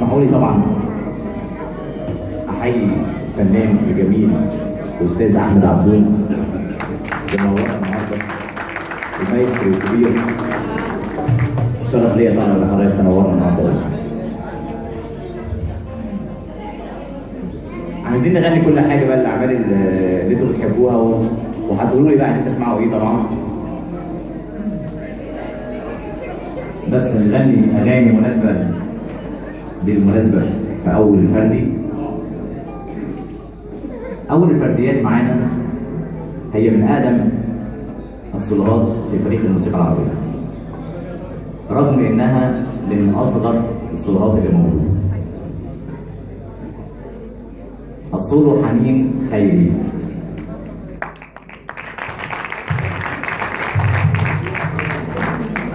اسمحوا لي طبعا احيي الفنان الجميل الاستاذ احمد عبدون اللي نورنا النهارده، المايسترو الكبير. شرف ليا طبعا ان حضرتك تنورنا النهارده. عايزين نغني كل حاجه بقى، الاعمال اللي انتوا بتحبوها وهتقولوا لي بقى عايزين تسمعوا ايه طبعا. بس نغني اغاني مناسبه بالمناسبه في اول فردي. اول الفرديات معانا هي من اقدم الصولات في فريق الموسيقى العربيه، رغم انها من اصغر الصولات اللي موجوده. الصولو حنين خيري.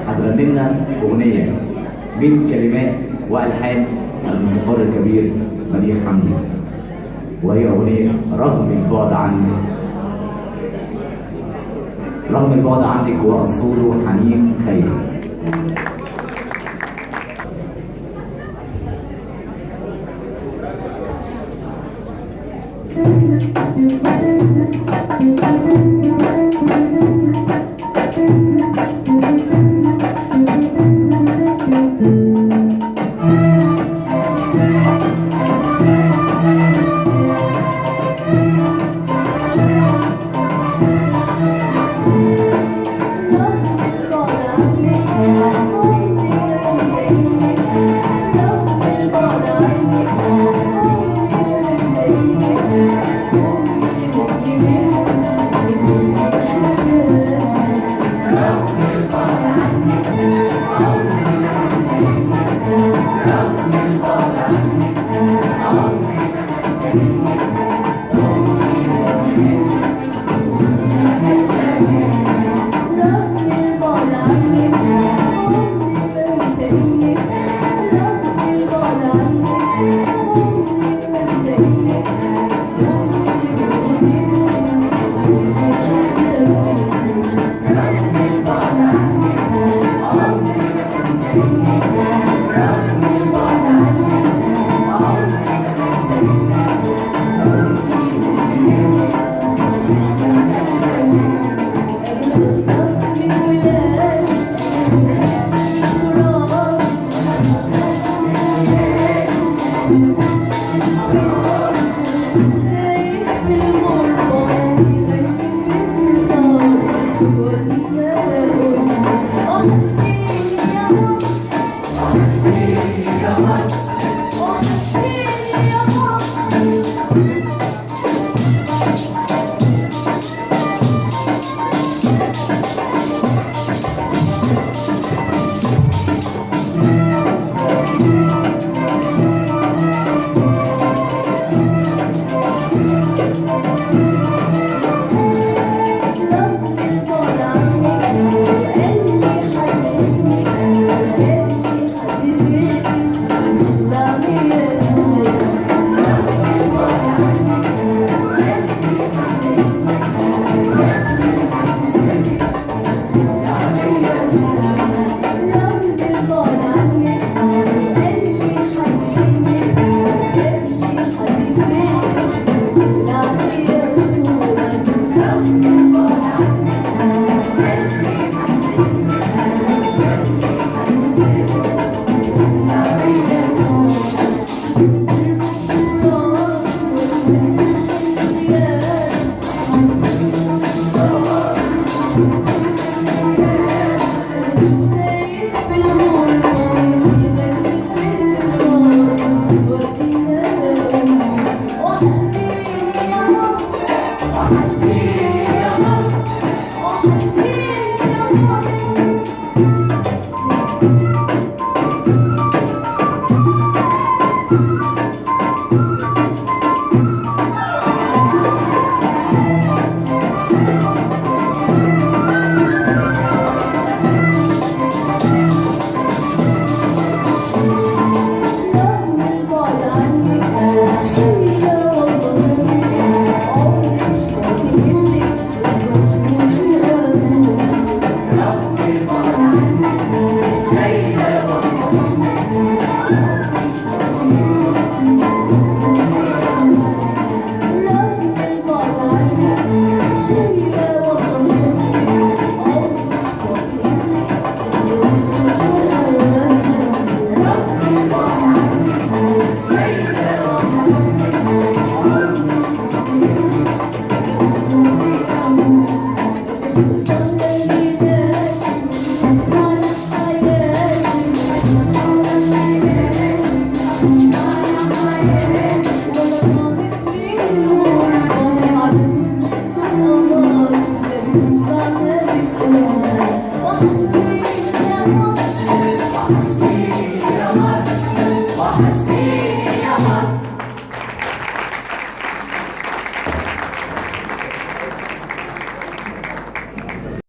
هتغني لنا اغنيه من كلمات والحان الموسيقار الكبير مديح حمدي، وهي اغنيه رغم البعد عنك. رغم البعد عنك والصولو حنين خيري.